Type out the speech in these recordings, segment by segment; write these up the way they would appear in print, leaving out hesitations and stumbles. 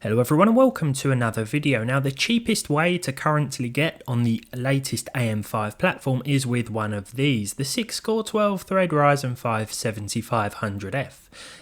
Hello everyone and welcome to another video. Now the cheapest way to currently get on the latest AM5 platform is with one of these, the 6-core 12-thread Ryzen 5 7500F.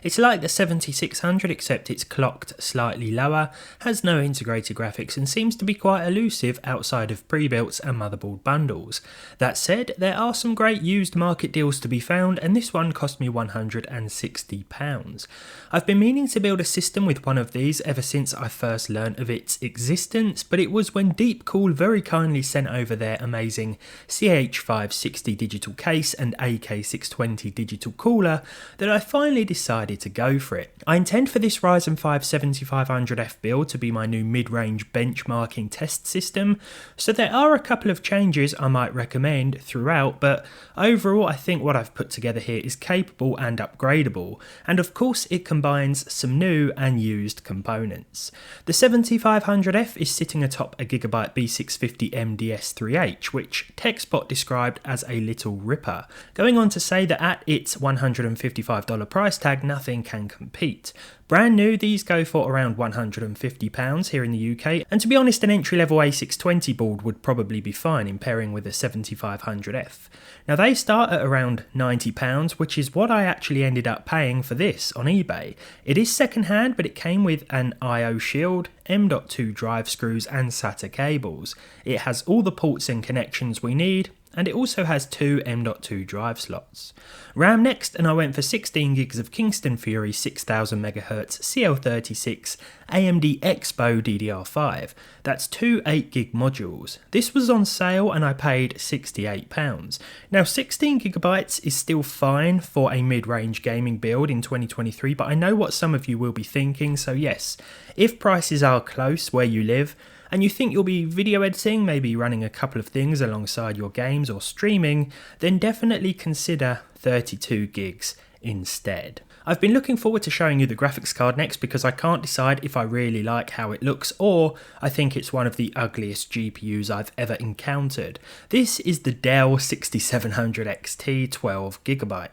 It's like the 7600 except it's clocked slightly lower, has no integrated graphics and seems to be quite elusive outside of pre-built and motherboard bundles. That said, there are some great used market deals to be found and this one cost me £160. I've been meaning to build a system with one of these ever since I first learned of its existence, but it was when DeepCool very kindly sent over their amazing CH560 Digital case and AK620 Digital cooler that I finally decided to go for it. I intend for this Ryzen 5 7500F build to be my new mid-range benchmarking test system, so there are a couple of changes I might recommend throughout, but overall I think what I've put together here is capable and upgradable, and of course it combines some new and used components. The 7500F is sitting atop a Gigabyte B650 MDS3H, which TechSpot described as a little ripper, going on to say that at its $155 price tag nothing can compete. Brand new, these go for around £150 here in the UK, and to be honest an entry-level A620 board would probably be fine in pairing with a 7500F. Now they start at around £90, which is what I actually ended up paying for this on eBay. It is second-hand, but it came with an I/O shield, M.2 drive screws and SATA cables. It has all the ports and connections we need, and it also has two M.2 drive slots. RAM next, and I went for 16 gigs of Kingston Fury 6000MHz CL36 AMD Expo DDR5. That's two 8GB modules. This was on sale and I paid £68. Now 16GB is still fine for a mid-range gaming build in 2023, but I know what some of you will be thinking, so yes, if prices are close where you live, and you think you'll be video editing, maybe running a couple of things alongside your games or streaming, then definitely consider 32 gigs instead. I've been looking forward to showing you the graphics card next because I can't decide if I really like how it looks or I think it's one of the ugliest GPUs I've ever encountered. This is the Dell 6700 XT 12GB.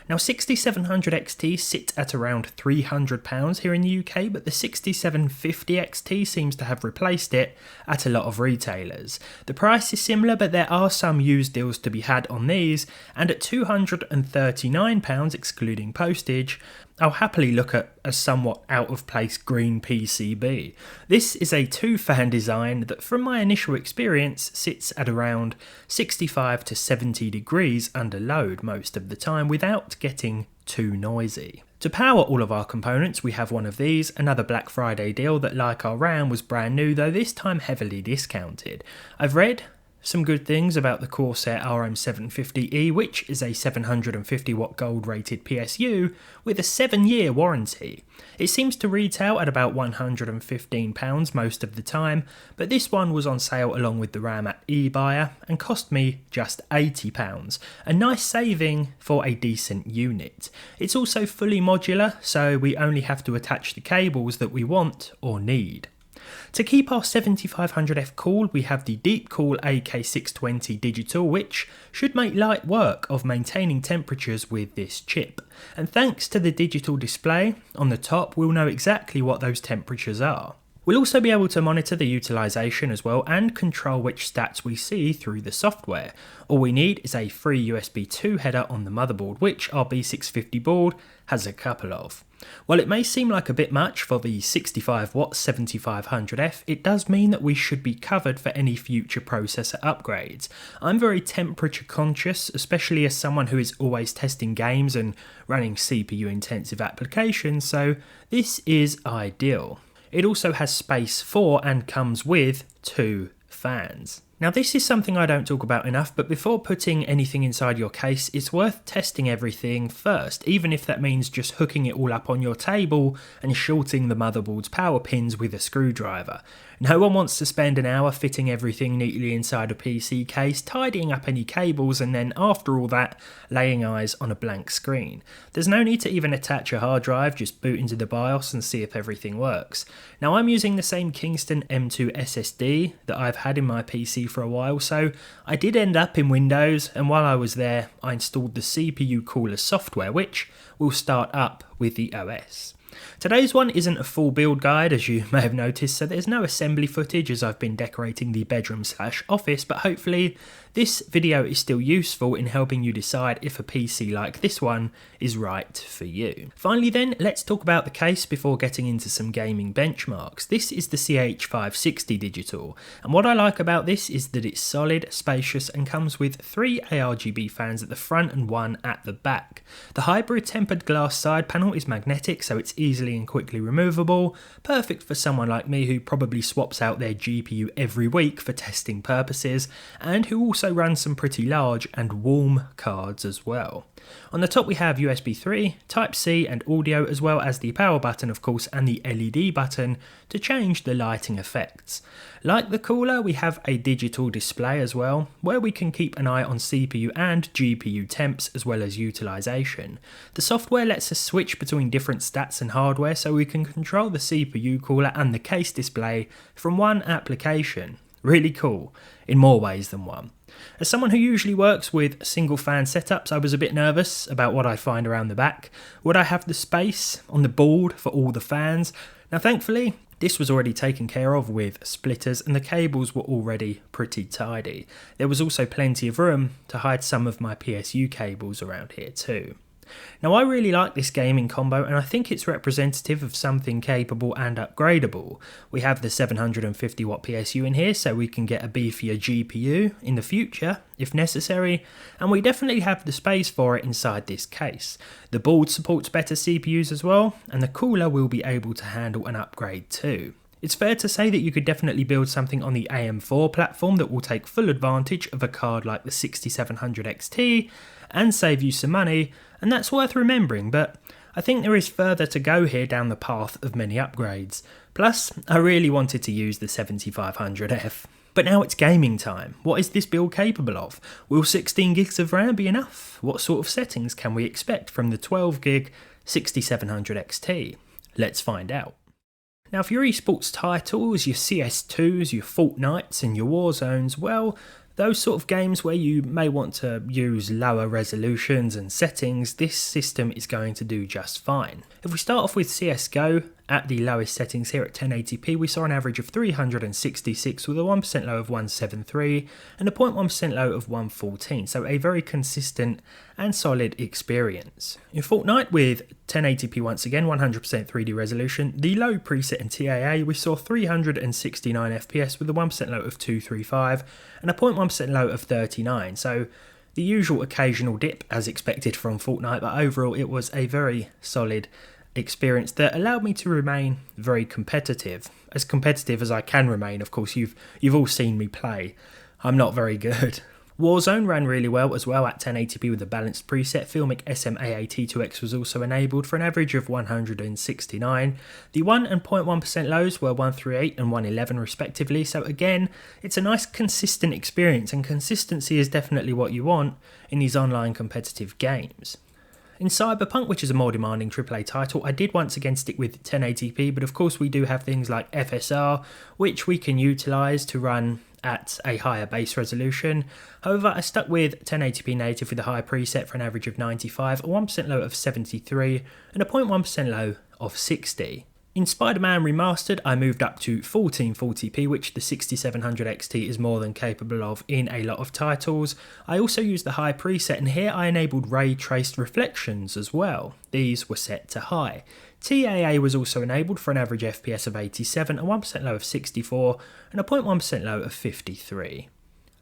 Now 6700 XT sits at around £300 here in the UK, but the 6750 XT seems to have replaced it at a lot of retailers. The price is similar, but there are some used deals to be had on these, and at £239 excluding postage, I'll happily look at a somewhat out of place green PCB. This is a 2-fan design that from my initial experience sits at around 65 to 70 degrees under load most of the time without getting too noisy. To power all of our components we have one of these, another Black Friday deal that like our RAM was brand new, though this time heavily discounted. I've read some good things about the Corsair RM750E, which is a 750 watt gold rated PSU with a 7-year warranty. It seems to retail at about £115 most of the time, but this one was on sale along with the RAM at eBuyer and cost me just £80, a nice saving for a decent unit. It's also fully modular, so we only have to attach the cables that we want or need. To keep our 7500F cool, we have the DeepCool AK620 Digital, which should make light work of maintaining temperatures with this chip. And thanks to the digital display on the top, we'll know exactly what those temperatures are. We'll also be able to monitor the utilisation as well and control which stats we see through the software. All we need is a free USB 2 header on the motherboard, which our B650 board has a couple of. While it may seem like a bit much for the 65 watt 7500F, it does mean that we should be covered for any future processor upgrades. I'm very temperature conscious, especially as someone who is always testing games and running CPU intensive applications, so this is ideal. It also has space for and comes with 2 fans. Now this is something I don't talk about enough, but before putting anything inside your case, it's worth testing everything first, even if that means just hooking it all up on your table and shorting the motherboard's power pins with a screwdriver. No one wants to spend an hour fitting everything neatly inside a PC case, tidying up any cables, and then after all that, laying eyes on a blank screen. There's no need to even attach a hard drive, just boot into the BIOS and see if everything works. Now I'm using the same Kingston M.2 SSD that I've had in my PC for a while, so I did end up in Windows, and while I was there I installed the CPU Cooler software, which will start up with the OS. Today's one isn't a full build guide, as you may have noticed, so there's no assembly footage as I've been decorating the bedroom/office, but hopefully this video is still useful in helping you decide if a PC like this one is right for you. Finally then, let's talk about the case before getting into some gaming benchmarks. This is the CH560 Digital, and what I like about this is that it's solid, spacious, and comes with 3 ARGB fans at the front and 1 at the back. The hybrid tempered glass side panel is magnetic, so it's easily and quickly removable, perfect for someone like me who probably swaps out their GPU every week for testing purposes, and who also runs some pretty large and warm cards as well. On the top we have USB 3, Type-C and audio, as well as the power button of course and the LED button to change the lighting effects. Like the cooler, we have a digital display as well, where we can keep an eye on CPU and GPU temps as well as utilization. The software lets us switch between different stats and hardware, so we can control the CPU cooler and the case display from one application. Really cool, in more ways than one. As someone who usually works with single fan setups, I was a bit nervous about what I find around the back. Would I have the space on the board for all the fans? Now thankfully, this was already taken care of with splitters and the cables were already pretty tidy. There was also plenty of room to hide some of my PSU cables around here too. Now I really like this gaming combo, and I think it's representative of something capable and upgradable. We have the 750 watt PSU in here, so we can get a beefier GPU in the future if necessary, and we definitely have the space for it inside this case. The board supports better CPUs as well, and the cooler will be able to handle an upgrade too. It's fair to say that you could definitely build something on the AM4 platform that will take full advantage of a card like the 6700 XT and save you some money, and that's worth remembering, but I think there is further to go here down the path of many upgrades. Plus, I really wanted to use the 7500F. But now it's gaming time. What is this build capable of? Will 16 gigs of RAM be enough? What sort of settings can we expect from the 12 gig 6700 XT? Let's find out. Now for your esports titles, your CS2s, your Fortnites and your Warzones, well, those sort of games where you may want to use lower resolutions and settings, this system is going to do just fine. If we start off with CSGO, at the lowest settings here at 1080p, we saw an average of 366 with a 1% low of 173 and a 0.1% low of 114, so a very consistent and solid experience. In Fortnite with 1080p once again, 100% 3D resolution, the low preset in TAA, we saw 369 FPS with a 1% low of 235 and a 0.1% low of 39, so the usual occasional dip as expected from Fortnite, but overall it was a very solid experience that allowed me to remain very competitive as I can remain. Of course, you've all seen me play. I'm not very good. Warzone ran really well as well at 1080p with a balanced preset. Filmic SMAAT2X was also enabled for an average of 169. The 1 and 0.1% lows were 138 and 111 respectively, so again, it's a nice consistent experience, and consistency is definitely what you want in these online competitive games. In Cyberpunk, which is a more demanding AAA title, I did once again stick with 1080p, but of course we do have things like FSR, which we can utilise to run at a higher base resolution. However, I stuck with 1080p native with a high preset for an average of 95, a 1% low of 73, and a 0.1% low of 60. In Spider-Man Remastered, I moved up to 1440p, which the 6700 XT is more than capable of in a lot of titles. I also used the high preset, and here I enabled ray traced reflections as well. These were set to high. TAA was also enabled for an average FPS of 87, a 1% low of 64, and a 0.1% low of 53.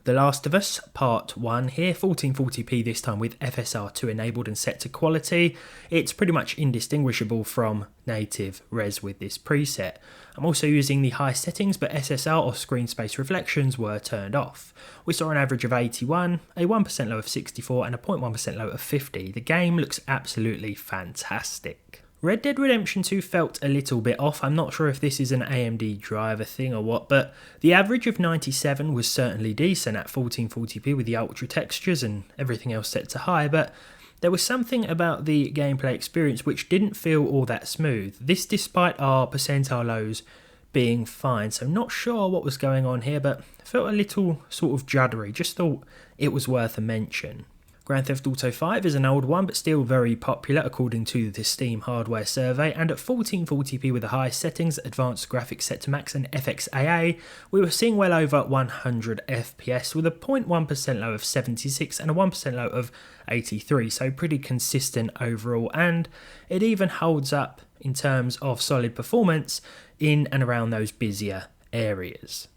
The Last of Us Part 1 here, 1440p this time with FSR2 enabled and set to quality. It's pretty much indistinguishable from native res with this preset. I'm also using the high settings, but SSR or screen space reflections were turned off. We saw an average of 81, a 1% low of 64 and a 0.1% low of 50. The game looks absolutely fantastic. Red Dead Redemption 2 felt a little bit off. I'm not sure if this is an AMD driver thing or what, but the average of 97 was certainly decent at 1440p with the ultra textures and everything else set to high, but there was something about the gameplay experience which didn't feel all that smooth. This despite our percentile lows being fine, so not sure what was going on here, but felt a little sort of juddery. Just thought it was worth a mention. Grand Theft Auto 5 is an old one but still very popular according to the Steam hardware survey, and at 1440p with the highest settings, advanced graphics set to max and FXAA, we were seeing well over 100 FPS with a 0.1% low of 76 and a 1% low of 83, so pretty consistent overall, and it even holds up in terms of solid performance in and around those busier areas.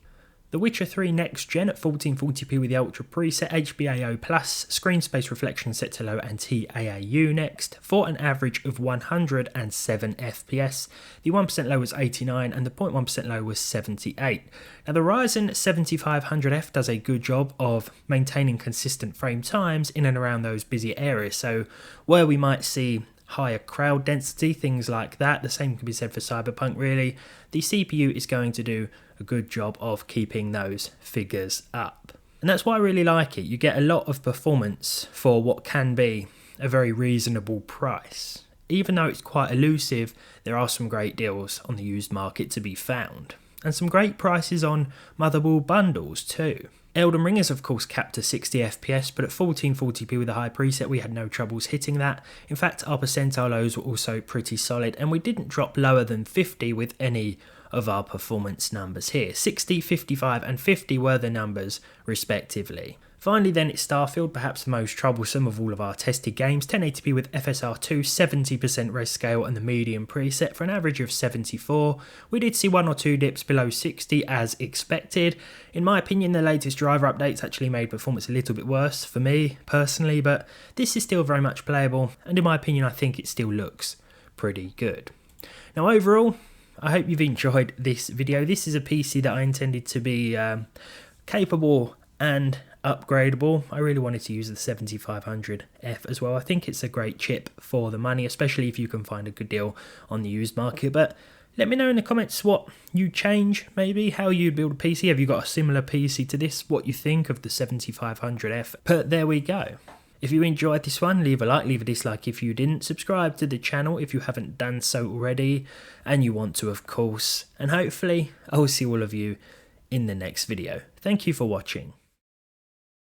The Witcher 3 Next Gen at 1440p with the Ultra preset, HBAO+, screen space reflection set to low and TAAU next, for an average of 107 FPS. The 1% low was 89 and the 0.1% low was 78. Now the Ryzen 7500F does a good job of maintaining consistent frame times in and around those busy areas, so where we might see higher crowd density, things like that, the same can be said for Cyberpunk really, the CPU is going to do a good job of keeping those figures up. And that's why I really like it. You get a lot of performance for what can be a very reasonable price. Even though it's quite elusive, there are some great deals on the used market to be found. And some great prices on motherboard bundles too. Elden Ring is of course capped to 60 FPS, but at 1440p with a high preset we had no troubles hitting that. In fact, our percentile lows were also pretty solid, and we didn't drop lower than 50 with any of our performance numbers here. 60, 55 and 50 were the numbers respectively. Finally then, it's Starfield, perhaps the most troublesome of all of our tested games. 1080p with FSR2, 70% res scale and the medium preset for an average of 74. We did see one or two dips below 60 as expected. In my opinion, the latest driver updates actually made performance a little bit worse for me personally, but this is still very much playable, and in my opinion I think it still looks pretty good. Now overall, I hope you've enjoyed this video. This is a PC that I intended to be capable and upgradable. I really wanted to use the 7500F as well. I think it's a great chip for the money, especially if you can find a good deal on the used market. But let me know in the comments what you change, maybe how you'd build a PC. Have you got a similar PC to this? What you think of the 7500F? But there we go. If you enjoyed this one, leave a like, leave a dislike if you didn't. Subscribe to the channel if you haven't done so already, and you want to of course. And hopefully I'll see all of you in the next video. Thank you for watching.